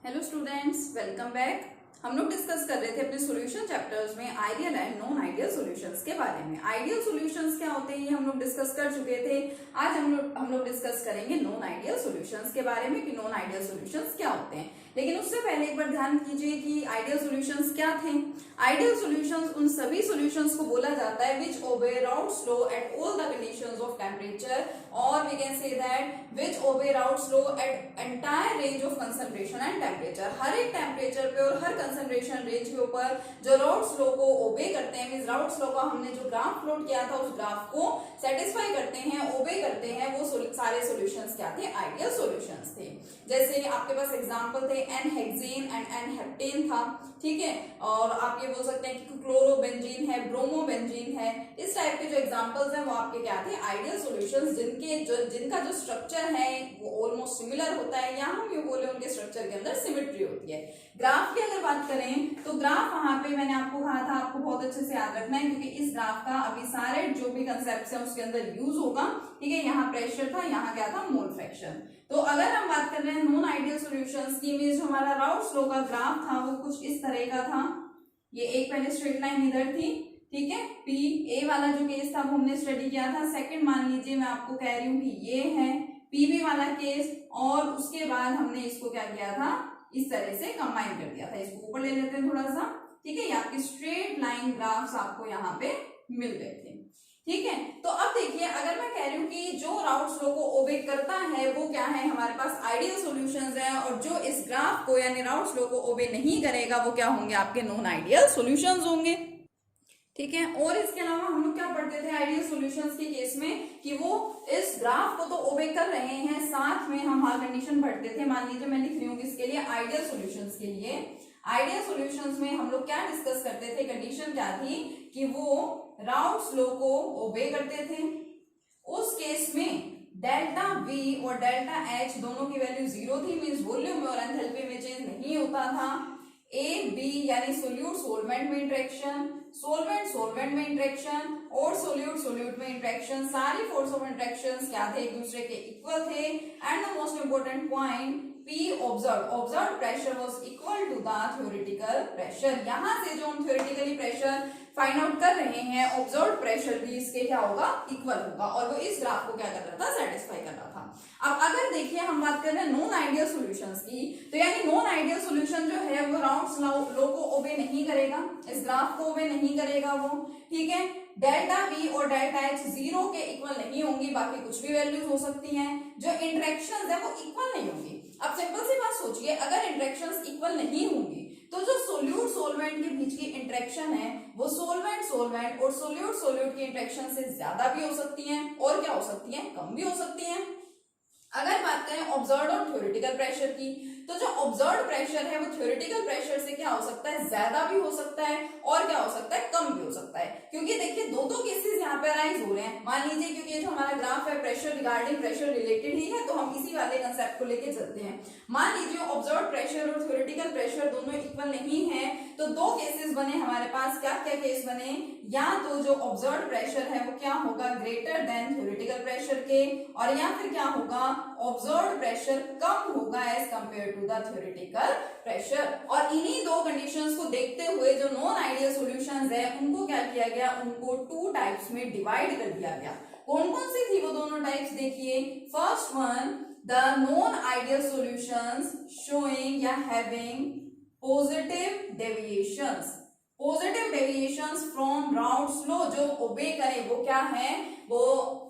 Hello students, welcome back. हम लोग discuss कर रहे थे अपने सॉल्यूशन चैप्टर्स में ideal and non ideal solutions के बारे में। आइडियल सॉल्यूशंस क्या होते हैं ये हम लोग डिस्कस कर चुके थे। आज हम लोग डिस्कस करेंगे नॉन आइडियल सॉल्यूशंस के बारे में कि नॉन आइडियल सॉल्यूशंस क्या होते हैं। लेकिन उससे पहले एक बार ध्यान कीजिए कि आइडियल सॉल्यूशंस क्या थे। आइडियल सॉल्यूशंस उन सभी सॉल्यूशंस को बोला जाता है which obey Raoult's law at all the conditions of temperature, और we can say that which obey Raoult's law at entire range of concentration and temperature. हर एक टेम्परेचर पे और हर कंसंट्रेशन रेंज के ऊपर जो राउट्स लॉ को ओबे करते हैं, मींस राउट्स लॉ का हमने जो ग्राफ प्लॉट किया था उस ग्राफ को सेटिस्फाई करते हैं, ओबे करते हैं, वो सारे सॉल्यूशंस क्या थे? आइडियल सॉल्यूशंस थे। जैसे आपके पास एग्जांपल थे एन-हेक्सेन एंड एन-हेप्टेन था, ठीक है। और आप ये बोल सकते हैं कि क्लोरोबेंजीन है, ब्रोमोबेंजीन है। इस टाइप के जो एग्जांपल्स हैं वो आपके क्या थे? आइडियल सॉल्यूशंस, जिनका जो स्ट्रक्चर है वो ऑलमोस्ट सिमिलर होता है, या हम ये बोले उनके स्ट्रक्चर के अंदर सिमेट्री होती है। ग्राफ की अगर बात करें तो ग्राफ वहां पे मैंने आपको कहा था आपको बहुत अच्छे से याद रखना है, क्योंकि इस ग्राफ का अभी सारे जो भी कंसेप्ट है उसके अंदर यूज होगा, ठीक है। यहाँ प्रेशर था, यहाँ क्या था? Mole fraction. तो अगर हम बात कर रहे हैं नॉन आइडियल सॉल्यूशंस की, मींस जो हमारा राउट्स लॉ का ग्राफ था वो कुछ इस तरह का था। ये एक पहले स्ट्रेट लाइन इधर थी, ठीक है। पी ए वाला जो केस था वो हमने स्टडी किया था। सेकंड मान लीजिए मैं आपको कह रही हूँ कि ये है पीबी वाला केस, और उसके बाद हमने इसको क्या किया था? इस तरह से कंबाइन कर दिया था। इसको ऊपर ले लेते हैं थोड़ा सा, ठीक है। ये आपके स्ट्रेट लाइन ग्राफ्स आपको यहाँ पे मिल गए थे, ठीक है। तो अब देखिए, अगर मैं कह रही हूँ कि जो राउट्स लॉ को ओबे करता है वो क्या है? हमारे पास आइडियल सॉल्यूशंस है, और जो इस ग्राफ को यानी राउट्स लॉ को ओबे नहीं करेगा वो क्या होंगे? आपके नॉन आइडियल सॉल्यूशंस होंगे, ठीक है। और इसके अलावा हम लोग क्या पढ़ते थे आइडियल सॉल्यूशंस के केस में कि वो इस ग्राफ को तो ओबे कर रहे हैं, साथ में हम हर कंडीशन पढ़ते थे। मान लीजिए मैं लिख रही हूँ किसके लिए? आइडियल सॉल्यूशंस के लिए। आइडियल सॉल्यूशंस में हम लोग क्या डिस्कस करते थे? कंडीशन क्या थी कि वो राउट्स लॉ को ओबे करते थे। उस केस में डेल्टा वी और डेल्टा एच दोनों की वैल्यू 0 थी, मींस वॉल्यूम और एंथैल्पी में चेंज नहीं होता था। ए बी यानी सोल्यूट सोलवेंट में इंटरेक्शन, सोलवेंट सोलवेंट में इंटरेक्शन, और सोल्यूट सोल्यूट में इंटरेक्शन, सारी फोर्स ऑफ इंटरेक्शंस क्या थे? एक दूसरे के इक्वल थे। And the most important point, P observed pressure was equal to the theoretical pressure। यहाँ से जो हम theoretically pressure फाइंड आउट कर रहे हैं, ऑब्जर्व्ड प्रेशर भी इसके क्या होगा? इक्वल होगा, और वो इस ग्राफ को क्या कर रहा था? सेटिस्फाई कर रहा था। अब अगर देखिए हम बात कर रहे हैं नॉन आइडियल सॉल्यूशंस की, तो यानी नॉन आइडियल सॉल्यूशन जो है वो राउट्स लॉ को ओबे नहीं करेगा, इस ग्राफ को ओबे नहीं करेगा वो, ठीक है। डेल्टा वी और डेल्टा एच 0 के इक्वल नहीं होंगी, बाकी कुछ भी वैल्यूज हो सकती हैं। जो इंटरेक्शंस है वो इक्वल नहीं होंगी। अब सिंपल सी बात सोचिए, अगर इंटरेक्शंस इक्वल नहीं होंगी तो जो सोल्यूट सोलवेंट के बीच की इंटरेक्शन है वो सोलवेंट सोलवेंट और सोल्यूट सोल्यूट की इंटरेक्शन से ज्यादा भी हो सकती है, और क्या हो सकती है? कम भी हो सकती है। अगर बात करें ऑब्जर्व्ड और थ्योरेटिकल प्रेशर की, तो जो ऑब्जर्व्ड प्रेशर है वो थ्योरेटिकल प्रेशर से क्या हो सकता है? ज्यादा भी हो सकता है, और क्या हो सकता है? कम भी हो सकता है। क्योंकि देखिए दो केसेस यहाँ पे अराइज हो रहे हैं। मान लीजिए क्योंकि जो हमारा ग्राफ है प्रेशर रिगार्डिंग प्रेशर रिलेटेड ही है, तो हम इसी वाले कंसेप्ट को लेके चलते हैं। मान लीजिए ऑब्जर्व्ड प्रेशर और थ्योरेटिकल प्रेशर दोनों इक्वल नहीं है, तो दो केसेस बने हमारे पास। क्या क्या केस बने? या तो जो ऑब्जर्व्ड प्रेशर है वो क्या होगा? ग्रेटर देन थ्योरेटिकल प्रेशर के, और या फिर क्या होगा? ऑब्जर्व्ड प्रेशर कम होगा as compare to the theoretical pressure. और इन्हीं दो कंडीशंस को देखते हुए जो नॉन आइडियल सॉल्यूशंस है उनको क्या किया गया? उनको 2 टाइप्स में डिवाइड कर दिया गया। कौन कौन सी थी वो दोनों टाइप्स? देखिए, first one, the non ideal solutions showing या having positive deviations. Positive deviations from Raoult's law जो ओबे करे वो क्या है? वो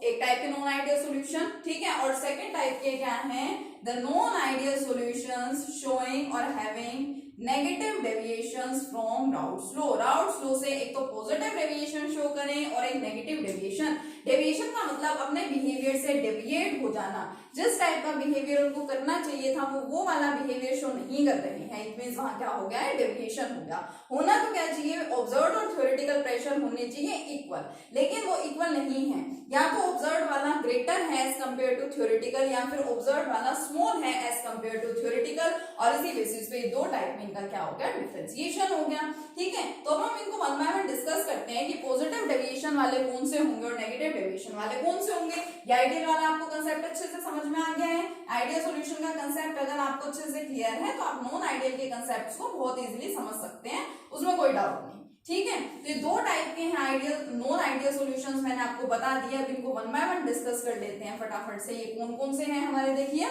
एक टाइप के नॉन आइडियल सॉल्यूशन, ठीक है। और सेकंड टाइप के क्या है? The non ideal solutions showing और having negative deviations from Raoult's law. Raoult's law से एक तो पॉजिटिव डेविएशन शो करें और एक नेगेटिव डेविएशन। डेविएशन का मतलब अपने बिहेवियर से डेविएट हो जाना। जिस टाइप का बिहेवियर उनको करना चाहिए था वो वाला बिहेवियर शो नहीं कर रहे हैं, इट मींस वहां क्या हो गया है? डेविएशन हो गया। होना तो क्या चाहिए? ऑब्जर्व्ड और थ्योरेटिकल प्रेशर होने चाहिए इक्वल, लेकिन वो इक्वल नहीं है। या तो ऑब्जर्व्ड वाला ग्रेटर है एज कंपेयर टू थ्योरेटिकल, या फिर ऑब्जर्व्ड वाला स्मॉल है एज कंपेयर टू थ्योरेटिकल, और इसी बेसिस पे दो टाइप में इनका क्या हो गया? डिफरेंशिएशन हो गया, ठीक है। तो अब हम इनको वन बाय वन डिस्कस करते हैं कि पॉजिटिव डेविएशन वाले कौन से होंगे और नेगेटिव डेविएशन वाले कौन से होंगे। ये आइडियल वाला आपको कंसेप्ट अच्छे से समझ में आ गया है। आइडियल सॉल्यूशन का कंसेप्ट अगर आपको अच्छे से क्लियर है तो आप नॉन आइडियल के कंसेप्ट को बहुत इजीली समझ सकते हैं, उसमें कोई डाउट नहीं। ठीक है, तो ये दो टाइप के हैं आइडियल नॉन आइडियल सॉल्यूशंस, मैंने आपको बता दिया। अब इनको वन बाय वन डिस्कस कर लेते हैं फटाफट से। ये कौन कौन से हैं हमारे, देखिए।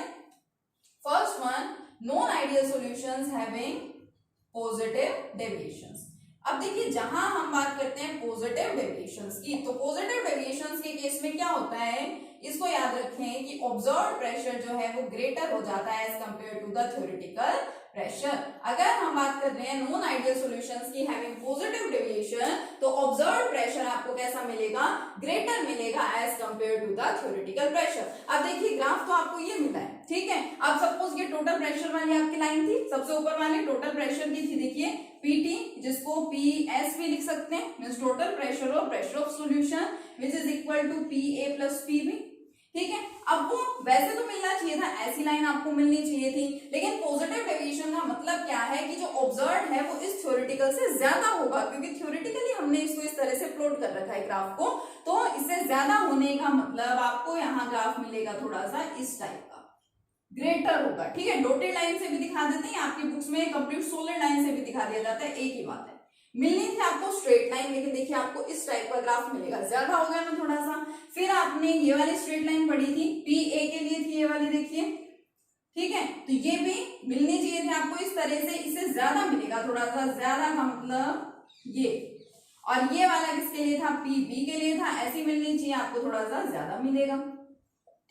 First one, non ideal solutions having positive deviations. अब देखिए, जहां हम बात करते हैं पॉजिटिव डेविएशंस की, तो पॉजिटिव डेविएशंस के केस में क्या होता है, इसको याद रखें कि ऑब्जर्व्ड प्रेशर जो है वो ग्रेटर हो जाता है as compare to the theoretical pressure. अगर हम बात कर रहे हैं नॉन आइडियल सॉल्यूशंस की हैविंग पॉजिटिव डेविएशन, तो ऑब्जर्व्ड प्रेशर आपको कैसा मिलेगा, ग्रेटर मिलेगा as compare to the theoretical pressure. अब देखिए, ग्राफ तो आपको ये मिला है, ठीक है। अब सपोज ये टोटल प्रेशर वाली आपकी लाइन थी, सबसे ऊपर वाली टोटल प्रेशर की थी, देखिए पीटी, जिसको पीएस भी लिख सकते हैं, मींस टोटल प्रेशर और pressure of solution which is equal to PA plus PB. ठीक है, अब वो वैसे तो मिलना चाहिए था, ऐसी लाइन आपको मिलनी चाहिए थी, लेकिन पॉजिटिव डेविएशन का मतलब क्या है कि जो ऑब्जर्व है वो इस थ्योरेटिकल से ज्यादा होगा, क्योंकि थ्योरेटिकली हमने इसको इस तरह से प्लॉट कर रखा है ग्राफ को, तो इससे ज्यादा होने का मतलब आपको यहाँ ग्राफ मिलेगा थोड़ा सा इस टाइप का, ग्रेटर होगा। ठीक है, डॉटेड लाइन से भी दिखा देते हैं, आपकी बुक्स में कंप्लीट सोलिड लाइन से भी दिखा दिया जाता है, एक ही बात है। मिलनी थी आपको स्ट्रेट लाइन, लेकिन देखिए आपको इस टाइप का ग्राफ मिलेगा, ज्यादा हो गया ना थोड़ा सा। फिर आपने ये वाली स्ट्रेट लाइन पढ़ी थी, पी ए के लिए थी ये वाली, देखिए। ठीक है, तो ये भी मिलनी चाहिए थी आपको इस तरह से, इससे ज्यादा मिलेगा, थोड़ा सा ज्यादा का मतलब ये, और ये वाला किसके लिए था, पी बी के लिए था, ऐसी मिलनी चाहिए आपको, थोड़ा सा ज्यादा मिलेगा।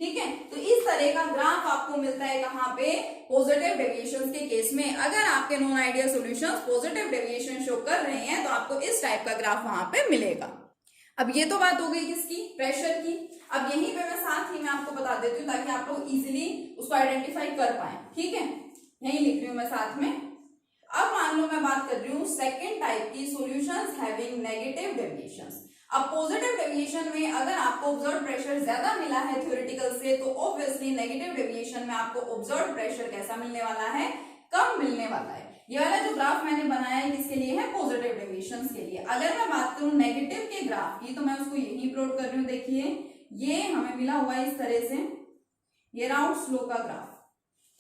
ठीक है, तो इस तरह का ग्राफ आपको मिलता है कहां पे, पॉजिटिव डेविएशंस के केस में। अगर आपके non ideal solutions positive deviation show कर रहे हैं तो आपको इस टाइप का ग्राफ वहां पे मिलेगा। अब ये तो बात हो गई किसकी, प्रेशर की। अब यहीं पे मैं साथ ही में आपको बता देती हूँ ताकि आप लोग इजीली उसको आइडेंटिफाई कर पाए। ठीक है, यही लिख रही हूं मैं साथ में। अब मान लो मैं बात कर रही हूँ सेकेंड टाइप की, सॉल्यूशंस हैविंग नेगेटिव डेविएशंस। अब पॉजिटिव डेविएशन में अगर आपको ऑब्जर्व्ड प्रेशर ज्यादा मिला है थ्योरेटिकल से, तो ऑब्वियसली नेगेटिव डेविएशन में आपको ऑब्जर्व्ड प्रेशर कैसा मिलने वाला है, कम मिलने वाला है। ये वाला जो ग्राफ मैंने बनाया है किसके लिए है, पॉजिटिव डेविएशंस के लिए। अगर मैं बात करूं नेगेटिव के ग्राफ की, तो मैं उसको यही प्लॉट कर रही हूँ, देखिए ये हमें मिला हुआ है इस तरह से, ये राउंड स्लो का ग्राफ।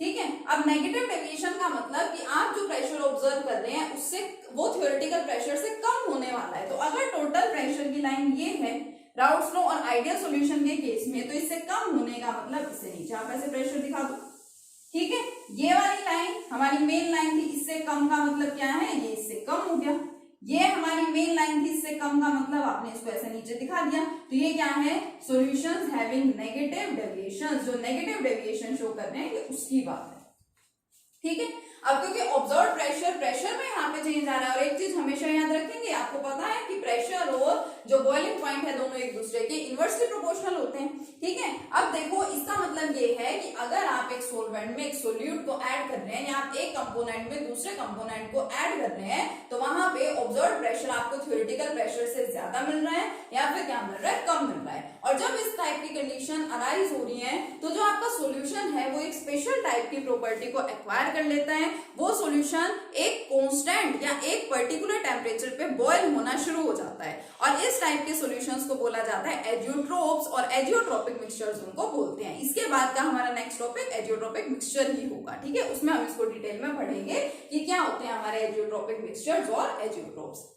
ठीक है, अब नेगेटिव डेविएशन का मतलब कि आप जो प्रेशर ऑब्जर्व कर रहे हैं उससे वो थ्योरेटिकल प्रेशर से कम होने वाला है। तो अगर टोटल प्रेशर की लाइन ये है राउंड स्लो और आइडियल सॉल्यूशन के केस में, तो इससे कम होने का मतलब इससे नीचे आप ऐसे प्रेशर दिखा दो। ठीक है, ये वाली लाइन हमारी मेन लाइन थी, इससे कम का मतलब क्या है, ये इससे कम हो गया। ये हमारी मेन लाइन थी, इससे कम का मतलब आपने इसको ऐसे नीचे दिखा दिया। तो ये क्या है, सॉल्यूशंस हैविंग नेगेटिव डेविएशंस, जो नेगेटिव डेविएशन शो कर रहे हैं ये उसकी बात है। ठीक है, अब क्योंकि ऑब्जर्व प्रेशर में यहाँ पे चेंज आ रहा है, और एक चीज हमेशा याद रखेंगे, आपको पता है कि प्रेशर और जो बॉइलिंग पॉइंट है दोनों एक दूसरे के इनवर्सली प्रोपोर्शनल होते हैं। ठीक है, अब देखो इसका मतलब ये है कि अगर आप एक सोलवेंट में एक सोल्यूट को ऐड कर रहे हैं, या आप एक कंपोनेंट में दूसरे कंपोनेंट को ऐड कर रहे हैं, तो वहां पे ऑब्जर्व प्रेशर आपको थ्योरेटिकल प्रेशर से ज्यादा मिल रहा है या फिर क्या मिल रहा है, कम मिल रहा है। और जब इस टाइप की कंडीशन अराइज हो रही है, तो जो आपका सोल्यूशन है वो एक स्पेशल टाइप की प्रॉपर्टी को एक्वायर कर लेता है। वो सॉल्यूशन एक कांस्टेंट या एक पर्टिकुलर टेम्परेचर पे बॉयल होना शुरू हो जाता है, और इस टाइप के सॉल्यूशंस को बोला जाता है एजियोट्रोप्स, और एजियोट्रोपिक मिक्सचर्स उनको बोलते हैं। इसके बाद का हमारा नेक्स्ट टॉपिक एजियोट्रोपिक मिक्सचर ही होगा। ठीक है, उसमें हम इसको डिटेल में पढ़ेंगे कि क्या होते हैं हमारे एजियोट्रोपिक मिक्सचर्स और एजियोट्रोप्स।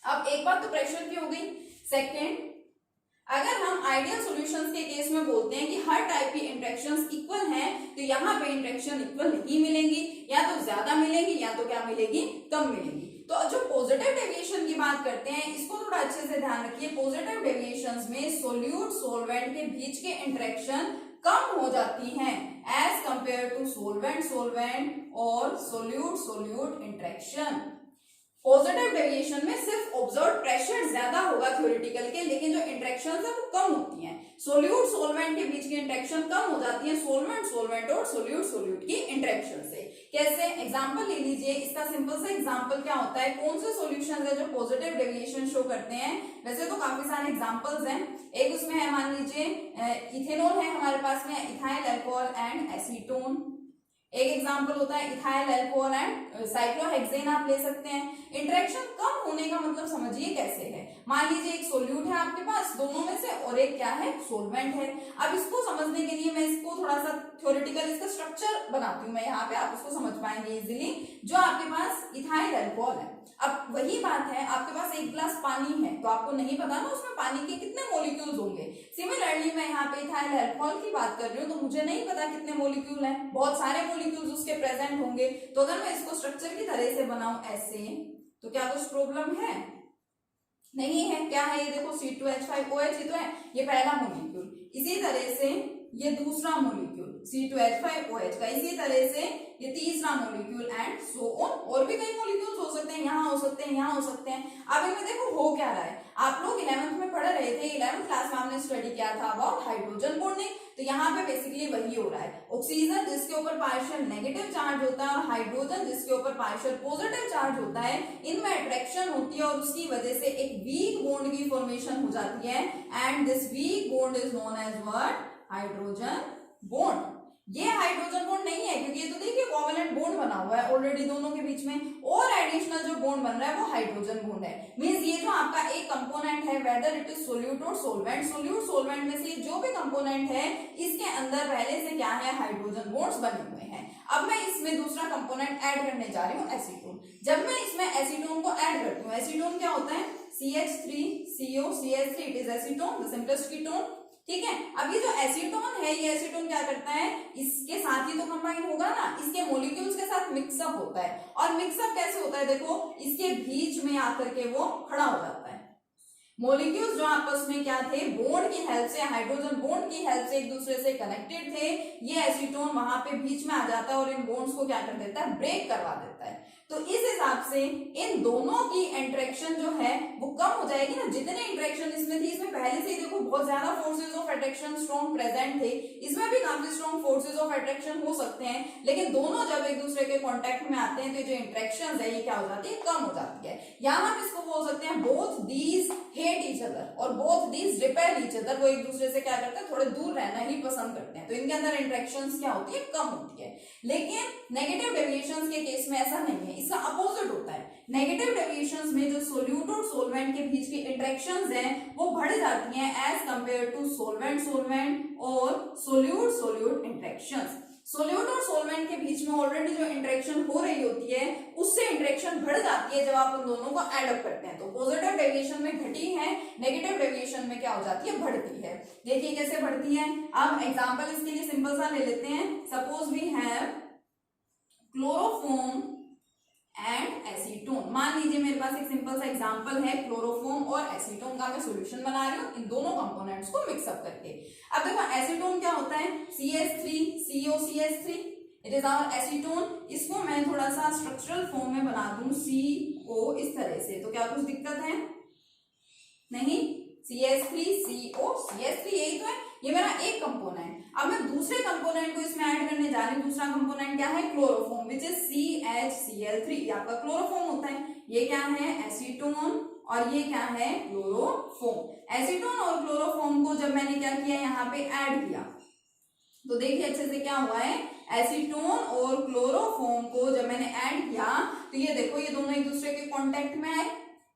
अब एक बात तो प्रेशर की हो गई। सेकेंड, अगर हम आइडियल सॉल्यूशंस के केस में बोलते हैं कि हर टाइप की इंटरेक्शंस इक्वल हैं, तो यहाँ पे इंटरेक्शन इक्वल नहीं मिलेंगी, या तो ज्यादा मिलेंगी या तो क्या मिलेगी, कम मिलेंगी। तो जो पॉजिटिव डेविएशन की बात करते हैं, इसको थोड़ा अच्छे से ध्यान रखिए। पॉजिटिव डेविएशंस में सोल्यूट सोलवेंट के बीच के इंटरेक्शन कम हो जाती हैं as compare to solvent solvent और solute solute interaction. Positive deviation में सिर्फ ऑब्जर्व प्रेशर ज्यादा होगा थ्योरेटिकल के, लेकिन जो इंटरेक्शंस है वो कम होती हैं। सोल्यूट सोलवेंट के बीच की इंटरेक्शन कम हो जाती है सोलवेंट सोलवेंट और सोल्यूट सोल्यूट की इंटरेक्शन से। कैसे, एग्जांपल ले लीजिए। इसका सिंपल सा एग्जांपल क्या होता है, कौन से सॉल्यूशंस है जो पॉजिटिव डेविएशन शो करते हैं। वैसे तो काफी सारे एग्जांपल्स हैं, एक उसमें है मान लीजिए इथेनॉल है हमारे पास में, इथाइल अल्कोहल एंड एसीटोन। एक एग्जांपल होता है इथाइल अल्कोहल एंड साइक्लोहेक्सेन, आप ले सकते हैं। इंटरेक्शन कम होने का मतलब समझिए कैसे है। मान लीजिए एक सोल्यूट है आपके पास दोनों में से और एक क्या है सोलवेंट है। अब इसको समझने के लिए मैं इसको थोड़ा सा थ्योरेटिकल इसका स्ट्रक्चर बनाती हूँ मैं यहाँ पे, आप इसको समझ पाएंगे इजीली। जो आपके पास इथाइल अल्कोहल है, अब वही बात है आपके पास एक गिलास पानी है तो आपको नहीं पता ना उसमें पानी के कितने मॉलिक्यूल्स होंगे। सिमिलरली मैं यहाँ पे इथाइल अल्कोहल की बात कर रही हूँ तो मुझे नहीं पता कितने मॉलिक्यूल हैं, बहुत सारे मॉलिक्यूल्स उसके प्रेजेंट होंगे। तो अगर मैं इसको स्ट्रक्चर की तरह से बनाऊं ऐसे, तो क्या कुछ प्रॉब्लम है? नहीं है। क्या है ये देखो C2H5OH ही तो है, ये पहला मॉलिक्यूल। इसी तरह से ये दूसरा मॉलिक्यूल C2H5OH का, इसी तरह से ये तीसरा मॉलिक्यूल एंड सो ऑन। और भी कई मॉलिक्यूल्स हो सकते हैं, यहाँ हो सकते हैं, यहाँ हो सकते हैं। अब इनमें देखो हो क्या रहा है, आप लोग 11th में पढ़ रहे थे, 11th क्लास में हमने स्टडी किया था अबाउट हाइड्रोजन बॉन्डिंग। तो यहाँ पे बेसिकली वही हो रहा है, ऑक्सीजन जिसके ऊपर पार्शियल नेगेटिव चार्ज होता है और हाइड्रोजन जिसके ऊपर पार्शियल पॉजिटिव चार्ज होता है, इनमें अट्रैक्शन होती है और उसकी वजह से एक वीक बॉन्ड की फॉर्मेशन हो जाती है and this weak bond is known as what? Hydrogen bond. ये हाइड्रोजन बॉन्ड नहीं है क्योंकि ये तो देखिए कोवेलेंट बॉन्ड बना हुआ है ऑलरेडी दोनों के बीच में, और एडिशनल जो बॉन्ड बन रहा है वो हाइड्रोजन बॉन्ड है। मींस ये जो आपका एक कंपोनेंट है वेदर इट इज सोल्यूट और सोलवेंट, सोल्यूट सोलवेंट में से जो भी कंपोनेंट है इसके अंदर पहले से क्या है? हाइड्रोजन बॉन्ड्स बने हुए हैं। अब मैं इसमें दूसरा कंपोनेंट ऐड करने जा रही हूँ एसीटोन। जब मैं इसमें एसीटोन को ऐड करती हूँ, एसीटोन क्या होता है? CH3CO CH3 it is acetone, the simplest ketone. ठीक है, अब ये जो एसीटोन है, ये एसीटोन क्या करता है? इसके साथ ही तो कंबाइन होगा ना, इसके मॉलिक्यूल्स के साथ मिक्सअप होता है। और मिक्सअप कैसे होता है? देखो इसके बीच में आकर के वो खड़ा हो जाता है। मॉलिक्यूल्स जो आपस में क्या थे? बॉन्ड की हेल्प से, हाइड्रोजन बॉन्ड की हेल्प से एक दूसरे से कनेक्टेड थे। ये एसीटोन वहां पे बीच में आ जाता है और इन बॉन्ड्स को क्या कर देता है? ब्रेक करवा देता है। तो इस हिसाब से इन दोनों की इंटरेक्शन जो है वो कम हो जाएगी ना। जितने इंटरेक्शन इसमें थी, इसमें पहले से ही देखो बहुत ज्यादा forces of attraction strong present थे, इसमें भी काफी स्ट्रॉन्ग फोर्सेज ऑफ अट्रैक्शन हो सकते हैं, लेकिन दोनों जब एक दूसरे के कांटेक्ट में आते हैं तो जो इंटरेक्शन है ये क्या हो जाती है? कम हो जाती है। यहाँ हम इसको बोल सकते हैं both these hate each other और both these repel each other. वो एक दूसरे से क्या करते हैं? थोड़े दूर रहना ही पसंद करते हैं, तो इनके अंदर इंटरेक्शंस क्या होती है? कम होती है। लेकिन नेगेटिव डेविएशंस के केस में ऐसा नहीं है, इसका अपोजिट होता है। नेगेटिव डेविएशंस में जो सोल्यूट और सोलवेंट के बीच की इंटरेक्शंस हैं वो बढ़ जाती हैं as compare to solvent solvent और सोल्यूट सोल्यूट इंटरेक्शंस। सोल्यूट और सोलवेंट के बीच में ऑलरेडी जो इंटरेक्शन हो रही होती है उससे इंटरेक्शन बढ़ जाती है जब आप उन दोनों को एड अप करते हैं। तो पॉजिटिव डेविएशन में घटी है, नेगेटिव डेविएशन में क्या हो जाती है? बढ़ती है। देखिए कैसे बढ़ती है। अब एग्जांपल इसके लिए सिंपल सा ले लेते हैं। Suppose we have chloroform and acetone. मान लीजिए मेरे पास एक सिंपल सा एग्जांपल है, क्लोरोफॉर्म और एसीटोन का मैं सॉल्यूशन बना रही हूँ इन दोनों कंपोनेंट्स को मिक्सअप करके। अब देखो एसीटोन क्या होता है? CH3COCH3 it is our acetone. इसको मैं थोड़ा सा स्ट्रक्चरल फॉर्म में बना दूं CO इस तरह से, तो क्या कुछ दिक्कत है? नहीं। CH3CO CH3 यही तो है, ये मेरा एक कंपोनेंट। अब मैं दूसरे कंपोनेंट को इसमें ऐड करने जा रही हूँ। दूसरा कंपोनेंट क्या है? Chloroform which is CHCl3। ये आपका क्लोरोफॉर्म होता है। ये क्या है? एसीटोन और ये क्या है? क्लोरोफॉर्म। एसीटोन और क्लोरोफॉर्म को जब मैंने क्या किया? यहाँ पे ऐड किया, तो देखिए अच्छे से क्या हुआ है? एसीटोन और क्लोरोफॉर्म को जब मैंने ऐड किया तो ये देखो ये दोनों एक दूसरे के कांटेक्ट में आए।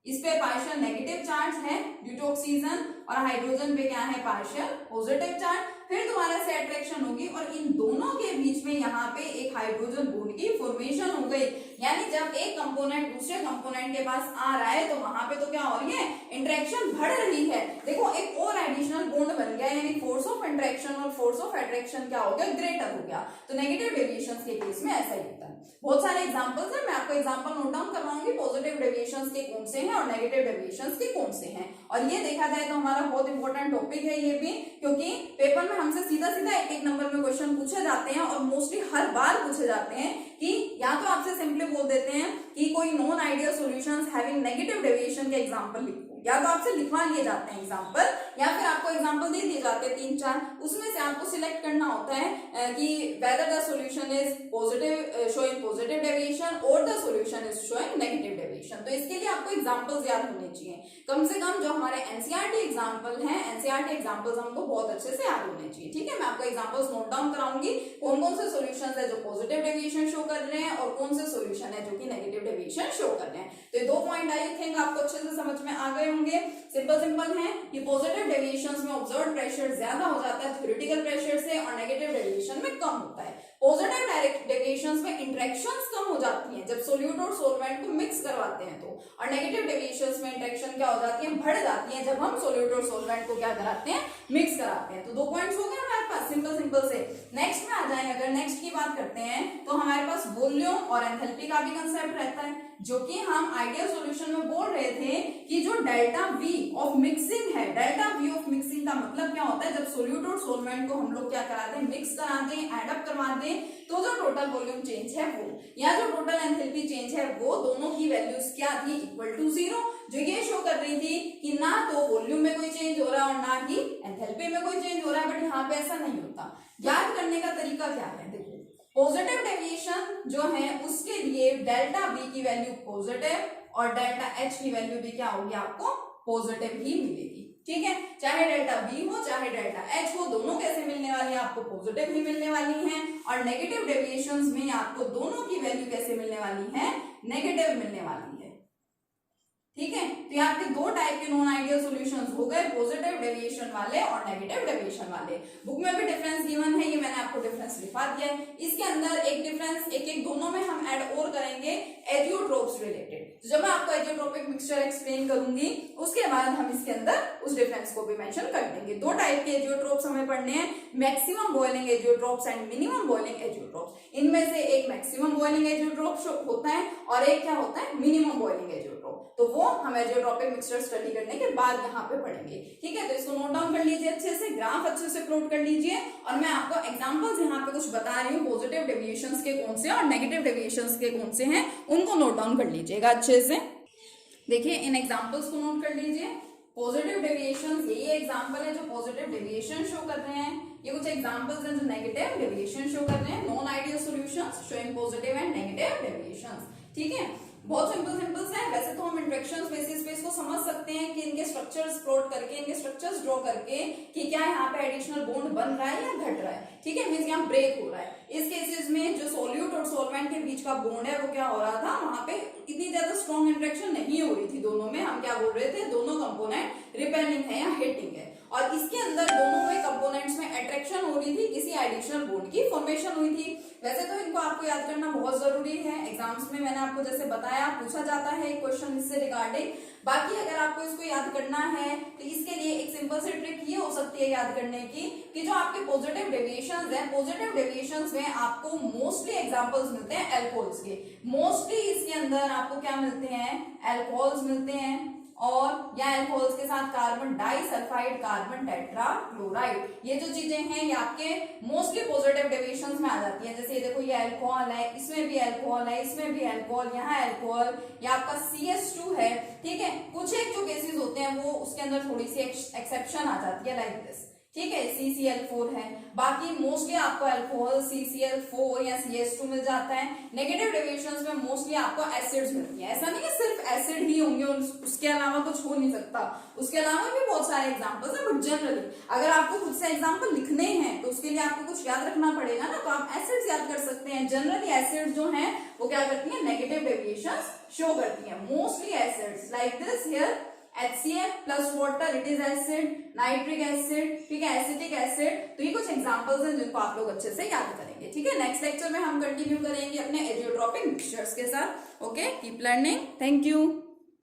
इस पे पार्शियल नेगेटिव चार्ज है ड्यू टू ऑक्सीजन और हाइड्रोजन पे क्या है? Partial positive charge. फिर दोबारा से अट्रैक्शन होगी और इन दोनों के बीच में यहाँ पे एक हाइड्रोजन बॉन्ड की फॉर्मेशन हो गई। यानी जब एक कंपोनेंट दूसरे कंपोनेंट के पास आ रहा है तो वहां पे तो क्या हो रही है? इंटरेक्शन बढ़ रही है। देखो एक और एडिशनल बॉन्ड बन गया, यानी फोर्स ऑफ इंटरेक्शन और फोर्स ऑफ अट्रैक्शन क्या हो गया? ग्रेटर हो गया। तो नेगेटिव डेविएशंस के केस में ऐसा ही होता है। बहुत सारे एग्जांपल्स हैं, मैं आपको एग्जांपल नोट डाउन करवाऊंगी पॉजिटिव डेविएशंस के कौन से हैं और नेगेटिव डेविएशंस के कौन से हैं। और ये देखा जाए तो हमारा बहुत इंपॉर्टेंट टॉपिक है ये भी, क्योंकि पेपर में हमसे सीधा सीधा एक एक नंबर में क्वेश्चन पूछे जाते हैं और मोस्टली हर बार पूछे जाते हैं कि या तो आपसे सिंपली बोल देते हैं कि कोई non ideal solutions having negative deviation के एग्जांपल लिखो, या तो आपसे लिखवा लिए जाते हैं एग्जांपल, या फिर आपको एग्जांपल दे दिए जाते हैं 3-4, उसमें से आपको सिलेक्ट करना होता है कि whether the solution is positive showing positive deviation और the solution is showing negative deviation. Deviation. तो इसके लिए आपको एग्जांपल्स याद होने चाहिए, कम से कम जो हमारे एनसीईआरटी एग्जांपल हैं, एनसीईआरटी एग्जांपल्स हमको बहुत अच्छे से याद होने चाहिए। ठीक है, मैं आपको एग्जांपल्स नोट डाउन कराऊंगी, कौन कौन से सॉल्यूशंस है जो पॉजिटिव डेविएशन शो कर रहे हैं और कौन से सॉल्यूशन है जो कि नेगेटिव डेविएशन शो कर रहे हैं। तो ये 2 पॉइंट आई थिंक आपको अच्छे से समझ में आ गए होंगे। सिंपल है कि पॉजिटिव डेविएशंस में ऑब्जर्व्ड प्रेशर ज्यादा हो जाता है थ्योरेटिकल प्रेशर से और नेगेटिव डेविएशन में कम होता है। पॉजिटिव डेविएशंस में इंटरेक्शंस कम हो जाती हैं जब सोल्यूट और सोलवेंट को मिक्स करवाते हैं तो, और नेगेटिव डेविएशंस में इंटरेक्शन क्या हो जाती है, बढ़ जाती है जब हम सोल्यूट और सोलवेंट को क्या कराते हैं, मिक्स कराते हैं। तो 2 पॉइंट्स हो गए हमारे पास सिंपल से। नेक्स्ट में आ जाए, अगर नेक्स्ट की बात करते हैं तो हमारे पास वॉल्यूम और एंथैल्पी का भी कंसेप्ट रहता है, जो कि हम आइडियल सॉल्यूशन में बोल रहे थे कि जो डेल्टा वी ऑफ मिक्सिंग है, डेल्टा वी ऑफ मिक्सिंग का मतलब क्या होता है, जब सोल्यूट और सोलवेंट को हम लोग क्या कराते हैं, मिक्स कराते हैं, एड अप करवाते हैं, तो जो टोटल वॉल्यूम चेंज है वो या जो टोटल एंथैल्पी चेंज है वो दोनों की वैल्यूज क्या थी, इक्वल टू 0, जो ये शो कर रही थी कि ना तो वॉल्यूम में कोई चेंज हो रहा है और ना ही एंथैल्पी में कोई चेंज हो रहा है। बट यहाँ पे ऐसा नहीं होता। याद करने का तरीका क्या है, देखो पॉजिटिव डेविएशन जो है उसके लिए डेल्टा वी की वैल्यू पॉजिटिव और डेल्टा एच की वैल्यू भी क्या होगी, आपको पॉजिटिव ही मिलेगी। ठीक है, चाहे डेल्टा वी हो चाहे डेल्टा एच हो, दोनों कैसे मिलने वाली है, आपको पॉजिटिव ही मिलने वाली है। और नेगेटिव डेविएशंस में आपको दोनों की वैल्यू कैसे मिलने वाली है, नेगेटिव मिलने वाली है। ठीक है, तो यहाँ पे 2 टाइप के नॉन आइडियल सॉल्यूशंस हो गए, पॉजिटिव डेविएशन वाले और नेगेटिव डेविएशन वाले। बुक में भी डिफरेंस गिवन है, ये मैंने आपको डिफरेंस लिखा दिया है। इसके अंदर एक डिफरेंस एक दोनों में हम ऐड और करेंगे, एजियोट्रोप्स रिलेटेड। जब मैं आपको एजियोट्रोपिक मिक्सचर एक्सप्लेन करूंगी उसके बाद हम इसके अंदर उस डिफरेंस को भी मेंशन कर देंगे। 2 टाइप के एजियोट्रोप्स हमें पढ़ने हैं, maximum boiling azeotropes and minimum boiling azeotropes. इनमें से एक मैक्सिमम बॉइलिंग एजियोट्रोप होता है और एक क्या होता है, मिनिमम बॉइलिंग एजियोट्रोप। तो वो हम एजियोट्रोपिक मिक्सचर स्टडी करने के बाद यहाँ पे पढ़ेंगे। ठीक है, तो इसको नोट डाउन कर लीजिए अच्छे से, ग्राफ अच्छे से प्लॉट कर लीजिए, और मैं आपको एग्जांपल्स यहाँ पे कुछ बता रही हूँ, पॉजिटिव डेविएशंस के कौन से और नेगेटिव डेविएशंस के कौन से हैं, उनको नोट डाउन कर लीजिएगा अच्छे से। देखिए इन एग्जांपल्स को नोट कर लीजिए। पॉजिटिव डेविएशंस, यही एग्जांपल है जो पॉजिटिव डेविएशन शो कर रहे हैं। ये कुछ एग्जांपल्स हैं जो नेगेटिव डेविएशन शो कर रहे हैं, non ideal solutions showing positive and negative deviations. ठीक है, बहुत सिंपल है। वैसे तो हम इंटरेक्शंस बेसिस पे इसको समझ सकते हैं कि इनके स्ट्रक्चर्स प्लॉट करके, इनके स्ट्रक्चर्स ड्रॉ करके कि क्या यहाँ पे एडिशनल बॉन्ड बन रहा है या घट रहा है। ठीक है, मींस यहाँ ब्रेक हो रहा है। इस केसेस में जो सोल्यूट और सोलवेंट के बीच का बॉन्ड है वो क्या हो रहा था, वहां पे इतनी ज्यादा स्ट्रॉन्ग इंटरेक्शन नहीं हो रही थी दोनों में। हम क्या बोल रहे थे, दोनों कंपोनेंट रिपेलिंग है या हिटिंग है, और इसके अंदर दोनों में कंपोनेंट्स में अट्रैक्शन हो रही थी, किसी एडिशनल बॉन्ड की फॉर्मेशन हुई थी। वैसे तो इनको आपको याद करना बहुत जरूरी है, एग्जाम्स में मैंने आपको जैसे बताया पूछा जाता है एक क्वेश्चन इससे रिगार्डिंग। बाकी अगर आपको इसको याद करना है तो इसके लिए एक सिंपल सी ट्रिक ये हो सकती है याद करने की, कि जो आपके पॉजिटिव डेविएशंस हैं, पॉजिटिव डेविएशंस में आपको मोस्टली एग्जांपल्स मिलते हैं अल्कोहल्स के। मोस्टली इसके अंदर आपको क्या मिलते हैं, अल्कोहल्स मिलते हैं, और या अल्कोहल्स के साथ कार्बन डाइसल्फाइड, कार्बन टेट्राक्लोराइड, ये जो चीजें हैं ये आपके मोस्टली पॉजिटिव डेविएशंस में आ जाती है। जैसे ये देखो, ये अल्कोहल है, इसमें भी अल्कोहल है, इसमें भी अल्कोहल, यहाँ अल्कोहल, या आपका CH2 है। ठीक है, कुछ एक जो केसेस होते हैं वो उसके अंदर थोड़ी सी एक्सेप्शन आ जाती है, लाइक दिस। ठीक है, CCl4 है, बाकी मोस्टली आपको अल्कोहल, CCl4 या CH2 मिल जाता है। नेगेटिव डेविएशंस में मोस्टली आपको एसिड्स मिलती है। ऐसा नहीं है सिर्फ एसिड ही होंगे, उसके अलावा कुछ हो नहीं सकता, उसके अलावा भी बहुत सारे एग्जांपल्स हैं। बट जनरली अगर आपको खुद से एग्जांपल लिखने हैं तो उसके लिए आपको कुछ याद रखना पड़ेगा ना, तो आप एसिड्स याद कर सकते हैं। जनरली एसिड्स जो हैं वो क्या करती है, नेगेटिव डेविएशंस शो करती है। Mostly acids like this here HCl plus water, it is acid, nitric acid, ठीक है, एसिटिक एसिड। तो ये कुछ एग्जांपल्स हैं जिनको आप लोग अच्छे से याद करेंगे। ठीक है, नेक्स्ट लेक्चर में हम कंटिन्यू करेंगे अपने एजियोट्रोपिक मिक्सचर्स के साथ। Okay, keep learning, thank you.